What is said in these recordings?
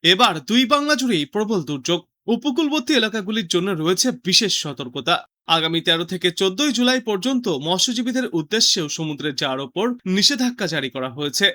এবার দুই বাংলা জুড়েই প্রবল দুর্যোগ। উপকূলবর্তী এলাকাগুলির জন্য রয়েছে বিশেষ সতর্কতা। আগামী 13 থেকে 14 জুলাই পর্যন্ত মৎস্যজীবীদের উদ্দেশ্যেও সমুদ্রে যাওয়ার ওপর নিষেধাজ্ঞা জারি করা হয়েছে।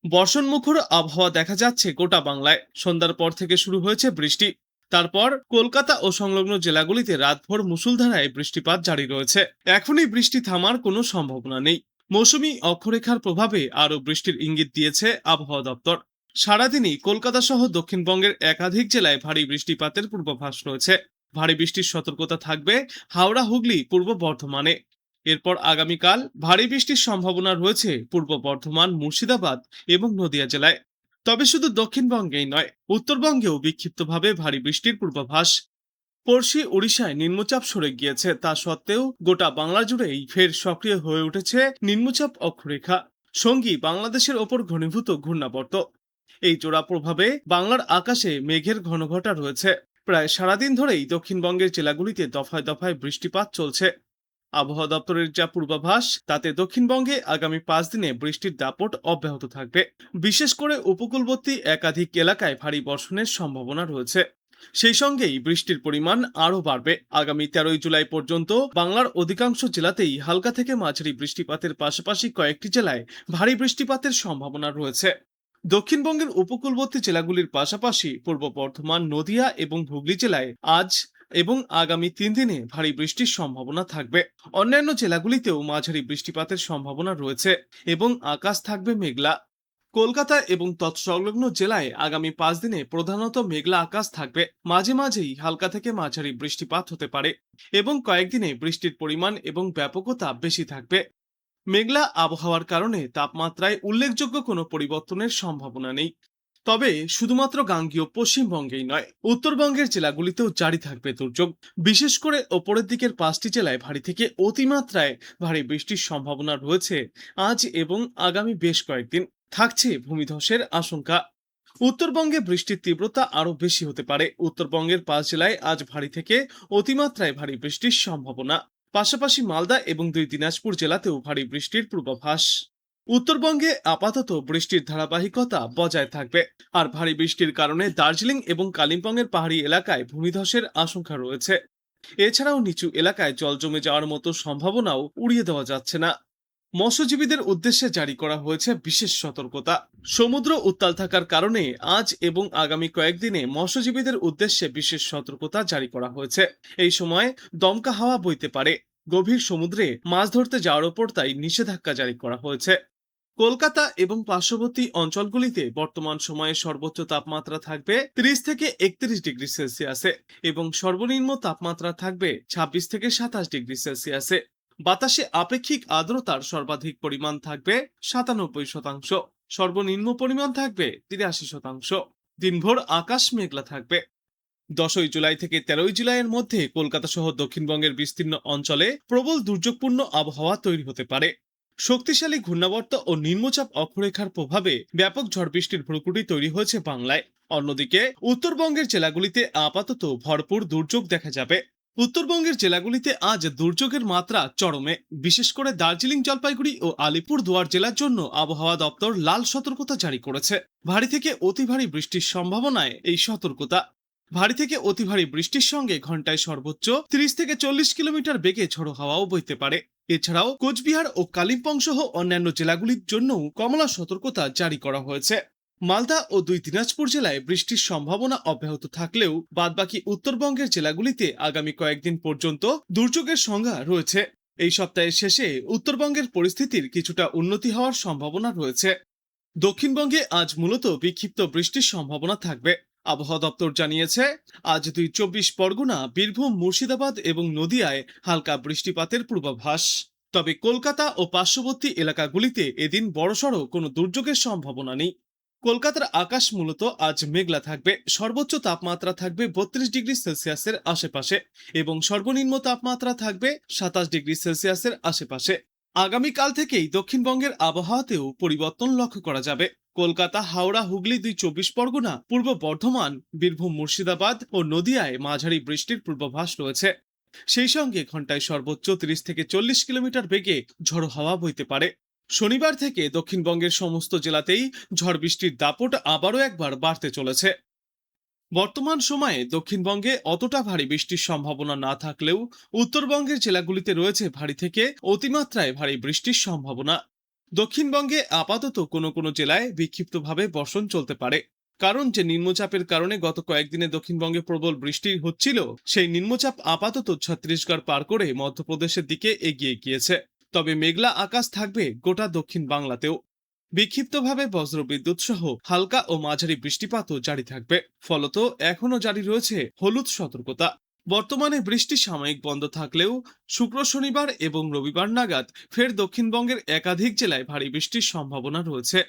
বর্ষণমুখর আবহাওয়া দেখা যাচ্ছে গোটা বাংলায়। সন্ধ্যার পর থেকে শুরু হয়েছে বৃষ্টি। তারপর কলকাতা ও সংলগ্ন জেলাগুলিতে রাতভর মুষলধারায় বৃষ্টিপাত জারি রয়েছে। এখনই বৃষ্টি থামার কোনো সম্ভাবনা নেই। মৌসুমী অক্ষরেখার প্রভাবে আরও বৃষ্টির ইঙ্গিত দিয়েছে আবহাওয়া দপ্তর। সারাদিনই কলকাতা সহ দক্ষিণবঙ্গের একাধিক জেলায় ভারী বৃষ্টিপাতের পূর্বাভাস রয়েছে। ভারী বৃষ্টির সতর্কতা থাকবে হাওড়া, হুগলি, পূর্ব বর্ধমানে। এরপর আগামীকাল ভারী বৃষ্টির সম্ভাবনা রয়েছে পূর্ব বর্ধমান, মুর্শিদাবাদ এবং নদিয়া জেলায়। তবে শুধু দক্ষিণবঙ্গেই নয়, উত্তরবঙ্গেও বিক্ষিপ্তভাবে ভারী বৃষ্টির পূর্বাভাস। পড়শি উড়িষ্যায় নিম্নচাপ সরে গিয়েছে, তা সত্ত্বেও গোটা বাংলা জুড়েই ফের সক্রিয় হয়ে উঠেছে নিম্নচাপ অক্ষরেখা, সঙ্গী বাংলাদেশের ওপর ঘনীভূত ঘূর্ণাবর্ত। এই জোড়া প্রভাবে বাংলার আকাশে মেঘের ঘনঘটা রয়েছে। প্রায় সারাদিন ধরেই দক্ষিণবঙ্গের জেলাগুলিতে দফায় দফায় বৃষ্টিপাত চলছে। আবহাওয়া দপ্তরের যা পূর্বাভাস, তাতে দক্ষিণবঙ্গে আগামী 5 দিনে বৃষ্টির দাপট অব্যাহত থাকবে। বিশেষ করে উপকূলবর্তী একাধিক এলাকায় ভারী বর্ষণের সম্ভাবনা রয়েছে। সেই সঙ্গেই বৃষ্টির পরিমাণ আরও বাড়বে। আগামী 13 জুলাই পর্যন্ত বাংলার অধিকাংশ জেলাতেই হালকা থেকে মাঝারি বৃষ্টিপাতের পাশাপাশি কয়েকটি জেলায় ভারী বৃষ্টিপাতের সম্ভাবনা রয়েছে। দক্ষিণবঙ্গের উপকূলবর্তী জেলাগুলির পাশাপাশি পূর্ব বর্ধমান, নদিয়া এবং হুগলি জেলায় আজ এবং আগামী 3 দিনে ভারী বৃষ্টির সম্ভাবনা থাকবে। অন্যান্য জেলাগুলিতেও মাঝারি বৃষ্টিপাতের সম্ভাবনা রয়েছে এবং আকাশ থাকবে মেঘলা। কলকাতা এবং তৎসংলগ্ন জেলায় আগামী 5 দিনে প্রধানত মেঘলা আকাশ থাকবে। মাঝে মাঝেই হালকা থেকে মাঝারি বৃষ্টিপাত হতে পারে এবং কয়েকদিনে বৃষ্টির পরিমাণ এবং ব্যাপকতা বেশি থাকবে। মেঘলা আবহাওয়ার কারণে তাপমাত্রায় উল্লেখযোগ্য কোনো পরিবর্তনের সম্ভাবনা নেই। তবে শুধুমাত্র গাঙ্গীয় পশ্চিমবঙ্গেই নয়, উত্তরবঙ্গের জেলাগুলিতেও জারি থাকবে দুর্যোগ। বিশেষ করে ওপরের দিকের 5টি জেলায় ভারী থেকে অতিমাত্রায় ভারী বৃষ্টির সম্ভাবনা রয়েছে। আজ এবং আগামী বেশ কয়েকদিন থাকছে ভূমিধসের আশঙ্কা। উত্তরবঙ্গে বৃষ্টির তীব্রতা আরও বেশি হতে পারে। উত্তরবঙ্গের 5 জেলায় আজ ভারী থেকে অতিমাত্রায় ভারী বৃষ্টির সম্ভাবনা। পাশাপাশি মালদা এবং 2 দিনাজপুর জেলাতেও ভারী বৃষ্টির পূর্বাভাস। উত্তরবঙ্গে আপাতত বৃষ্টির ধারাবাহিকতা বজায় থাকবে। আর ভারী বৃষ্টির কারণে দার্জিলিং এবং কালিম্পংয়ের পাহাড়ি এলাকায় ভূমিধসের আশঙ্কা রয়েছে। এছাড়াও নিচু এলাকায় জল জমে যাওয়ার মতো সম্ভাবনাও উড়িয়ে দেওয়া যাচ্ছে না। মৎস্যজীবীদের উদ্দেশ্যে জারি করা হয়েছে বিশেষ সতর্কতা। সমুদ্র উত্তাল থাকার কারণে আজ এবং আগামী কয়েকদিনে মৎস্যজীবীদের উদ্দেশ্যে বিশেষ সতর্কতা জারি করা হয়েছে। এই সময় দমকা হাওয়া বইতে পারে। গভীর সমুদ্রে মাছ ধরতে যাওয়ার ওপর তাই নিষেধাজ্ঞা জারি করা হয়েছে। কলকাতা এবং পার্শ্ববর্তী অঞ্চলগুলিতে বর্তমান সময়ে সর্বোচ্চ তাপমাত্রা থাকবে 30 থেকে 31 ডিগ্রি সেলসিয়াসে এবং সর্বনিম্ন তাপমাত্রা থাকবে 26 থেকে 27 ডিগ্রি সেলসিয়াসে। বাতাসে আপেক্ষিক আর্দ্রতার সর্বাধিক পরিমাণ থাকবে 97%, সর্বনিম্ন পরিমাণ থাকবে 83%। দিনভর আকাশ মেঘলা থাকবে। 10 জুলাই থেকে 13 জুলাইয়ের মধ্যে কলকাতা সহ দক্ষিণবঙ্গের বিস্তীর্ণ অঞ্চলে প্রবল দুর্যোগপূর্ণ আবহাওয়া তৈরি হতে পারে। শক্তিশালী ঘূর্ণাবর্ত ও নিম্নচাপ অক্ষরেখার প্রভাবে ব্যাপক ঝড় বৃষ্টির ভ্রুকুটি তৈরি হয়েছে বাংলায়। অন্যদিকে উত্তরবঙ্গের জেলাগুলিতে আপাতত ভরপুর দুর্যোগ দেখা যাবে। উত্তরবঙ্গের জেলাগুলিতে আজ দুর্যোগের মাত্রা চরমে। বিশেষ করে দার্জিলিং, জলপাইগুড়ি ও আলিপুরদুয়ার জেলার জন্য আবহাওয়া দপ্তর লাল সতর্কতা জারি করেছে। ভারী থেকে অতি ভারী বৃষ্টির সম্ভাবনায় এই সতর্কতা। ভারী থেকে অতি ভারী বৃষ্টির সঙ্গে ঘন্টায় সর্বোচ্চ 30 থেকে 40 কিলোমিটার বেগে ঝোড়ো হাওয়াও বইতে পারে। এছাড়াও কোচবিহার ও কালিম্পং সহ অন্যান্য জেলাগুলির জন্যও কমলা সতর্কতা জারি করা হয়েছে। মালদা ও 2 দিনাজপুর জেলায় বৃষ্টির সম্ভাবনা অব্যাহত থাকলেও বাদবাকি উত্তরবঙ্গের জেলাগুলিতে আগামী কয়েকদিন পর্যন্ত দুর্যোগের সংজ্ঞা রয়েছে। এই সপ্তাহের শেষে উত্তরবঙ্গের পরিস্থিতির কিছুটা উন্নতি হওয়ার সম্ভাবনা রয়েছে। দক্ষিণবঙ্গে আজ মূলত বিক্ষিপ্ত বৃষ্টির সম্ভাবনা থাকবে। আবহাওয়া দপ্তর জানিয়েছে, আজ 24 পরগনা, বীরভূম, মুর্শিদাবাদ এবং নদিয়ায় হালকা বৃষ্টিপাতের পূর্বাভাস। তবে কলকাতা ও পার্শ্ববর্তী এলাকাগুলিতে এদিন বড়সড় কোনো দুর্যোগের সম্ভাবনা নেই। কলকাতার আকাশ মূলত আজ মেঘলা থাকবে। সর্বোচ্চ তাপমাত্রা থাকবে 32 ডিগ্রি সেলসিয়াসের আশেপাশে এবং সর্বনিম্ন তাপমাত্রা থাকবে 27 ডিগ্রি সেলসিয়াসের আশেপাশে। আগামীকাল থেকেই দক্ষিণবঙ্গের আবহাওয়াতেও পরিবর্তন লক্ষ্য করা যাবে। কলকাতা, হাওড়া, হুগলি, 24 পরগনা, পূর্ব বর্ধমান, বীরভূম, মুর্শিদাবাদ ও নদিয়ায় মাঝারি বৃষ্টির পূর্বাভাস রয়েছে। সেই সঙ্গে ঘন্টায় সর্বোচ্চ 30 থেকে 40 কিলোমিটার বেগে ঝড়ো হাওয়া বইতে পারে। শনিবার থেকে দক্ষিণবঙ্গের সমস্ত জেলাতেই ঝড় বৃষ্টির দাপট আবারও একবার বাড়তে চলেছে। বর্তমান সময়ে দক্ষিণবঙ্গে অতটা ভারী বৃষ্টির সম্ভাবনা না থাকলেও উত্তরবঙ্গের জেলাগুলিতে রয়েছে ভারী থেকে অতিমাত্রায় ভারী বৃষ্টির সম্ভাবনা। দক্ষিণবঙ্গে আপাতত কোনো কোনো জেলায় বিক্ষিপ্তভাবে বর্ষণ চলতে পারে, কারণ যে নিম্নচাপের কারণে গত কয়েকদিনে দক্ষিণবঙ্গে প্রবল বৃষ্টি হচ্ছিল, সেই নিম্নচাপ আপাতত ছত্তিশগড় পার করে মধ্যপ্রদেশের দিকে এগিয়ে গিয়েছে। তবে মেঘলা আকাশ থাকবে গোটা দক্ষিণ বাংলাতেও। বিক্ষিপ্তভাবে বজ্রবিদ্যুৎ সহ হালকা ও মাঝারি বৃষ্টিপাতও জারি থাকবে। ফলত এখনো জারি রয়েছে হলুদ সতর্কতা। বর্তমানে বৃষ্টি সাময়িক বন্ধ থাকলেও শুক্র, শনিবার এবং রবিবার নাগাদ ফের দক্ষিণবঙ্গের একাধিক জেলায় ভারী বৃষ্টির সম্ভাবনা রয়েছে।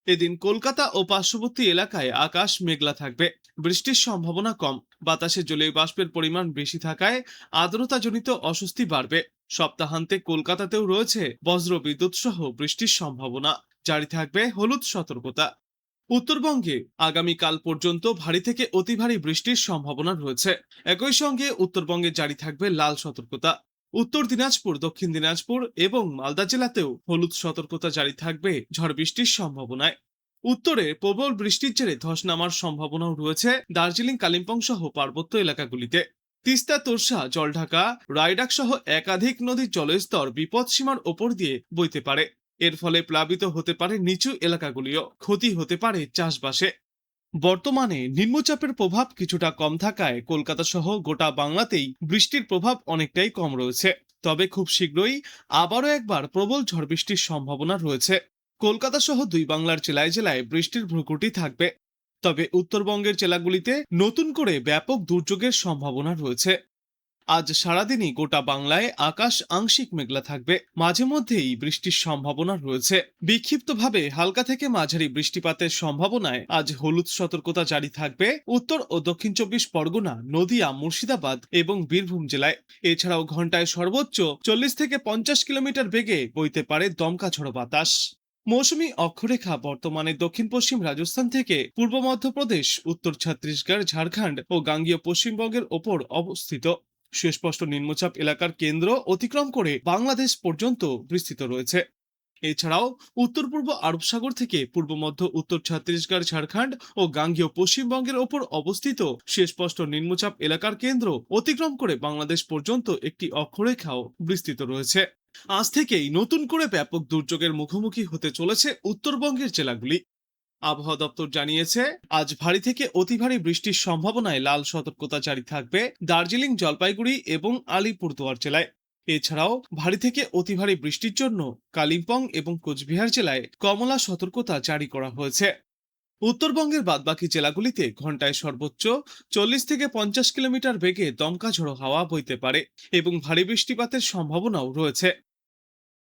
এদিন কলকাতা ও পার্শ্ববর্তী এলাকায় আকাশ মেঘলা থাকবে, বৃষ্টির সম্ভাবনা কম। বাতাসে জলীয় বাষ্পের পরিমাণ বেশি থাকায় আর্দ্রতাজনিত অস্বস্তি বাড়বে। সপ্তাহান্তে কলকাতাতেও রয়েছে বজ্রবিদ্যুৎ সহ বৃষ্টির সম্ভাবনা। জারি থাকবে হলুদ সতর্কতা। উত্তরবঙ্গে আগামীকাল পর্যন্ত ভারী থেকে অতি ভারী বৃষ্টির সম্ভাবনা রয়েছে। একই সঙ্গে উত্তরবঙ্গে জারি থাকবে লাল সতর্কতা। উত্তর দিনাজপুর, দক্ষিণ দিনাজপুর এবং মালদা জেলাতেও হলুদ সতর্কতা জারি থাকবে ঝড় বৃষ্টির সম্ভাবনায়। উত্তরে প্রবল বৃষ্টির জেরে ধস নামার সম্ভাবনাও রয়েছে দার্জিলিং, কালিম্পং সহ পার্বত্য এলাকাগুলিতে। তিস্তা, তোরসা, জলঢাকা, রায়ডাক সহ একাধিক নদীর জলস্তর বিপদসীমার ওপর দিয়ে বইতে পারে। এর ফলে প্লাবিত হতে পারে নিচু এলাকাগুলিও, ক্ষতি হতে পারে চাষবাসে। বর্তমানে নিম্নচাপের প্রভাব কিছুটা কম থাকায় কলকাতা সহ গোটা বাংলাতেই বৃষ্টির প্রভাব অনেকটাই কম রয়েছে। তবে খুব শীঘ্রই আবারও একবার প্রবল ঝড় বৃষ্টির সম্ভাবনা রয়েছে। কলকাতা সহ দুই বাংলার জেলায় জেলায় বৃষ্টির ভ্রুকুটি থাকবে। তবে উত্তরবঙ্গের জেলাগুলিতে নতুন করে ব্যাপক দুর্যোগের সম্ভাবনা রয়েছে। আজ সারাদিনই গোটা বাংলায় আকাশ আংশিক মেঘলা থাকবে, মাঝে মধ্যেই বৃষ্টির সম্ভাবনা রয়েছে। বিক্ষিপ্তভাবে হালকা থেকে মাঝারি বৃষ্টিপাতের সম্ভাবনায় আজ হলুদ সতর্কতা জারি থাকবে উত্তর ও দক্ষিণ 24 পরগনা, নদিয়া, মুর্শিদাবাদ এবং বীরভূম জেলায়। এছাড়াও ঘন্টায় সর্বোচ্চ 40 থেকে 50 কিলোমিটার বেগে বইতে পারে দমকা ঝড়ো বাতাস। মৌসুমী অক্ষরেখা বর্তমানে দক্ষিণ পশ্চিম রাজস্থান থেকে পূর্ব মধ্যপ্রদেশ, উত্তর ছত্তিশগড়, ঝাড়খণ্ড ও গাঙ্গীয় পশ্চিমবঙ্গের ওপর অবস্থিত। সুস্পষ্ট নিম্নচাপ এলাকার কেন্দ্র অতিক্রম করে বাংলাদেশ পর্যন্ত বিস্তৃত রয়েছে। এছাড়াও উত্তর পূর্ব আরব সাগর থেকে পূর্ব মধ্য উত্তর ছত্তিশগড়, ঝাড়খণ্ড ও গাঙ্গীয় পশ্চিমবঙ্গের ওপর অবস্থিত সুস্পষ্ট নিম্নচাপ এলাকার কেন্দ্র অতিক্রম করে বাংলাদেশ পর্যন্ত একটি অক্ষরেখাও বিস্তৃত রয়েছে। আজ থেকেই নতুন করে ব্যাপক দুর্যোগের মুখোমুখি হতে চলেছে উত্তরবঙ্গের জেলাগুলি। আবহাওয়া দপ্তর জানিয়েছে, আজ ভারী থেকে অতি ভারী বৃষ্টির সম্ভাবনায় লাল সতর্কতা জারি থাকবে দার্জিলিং, জলপাইগুড়ি এবং আলিপুরদুয়ার জেলায়। এছাড়াও ভারী থেকে অতি ভারী বৃষ্টির জন্য কালিম্পং এবং কোচবিহার জেলায় কমলা সতর্কতা জারি করা হয়েছে। উত্তরবঙ্গের বাদবাকি জেলাগুলিতে ঘন্টায় সর্বোচ্চ 40 থেকে 50 কিলোমিটার বেগে দমকা ঝোড়ো হাওয়া বইতে পারে এবং ভারী বৃষ্টিপাতের সম্ভাবনাও রয়েছে।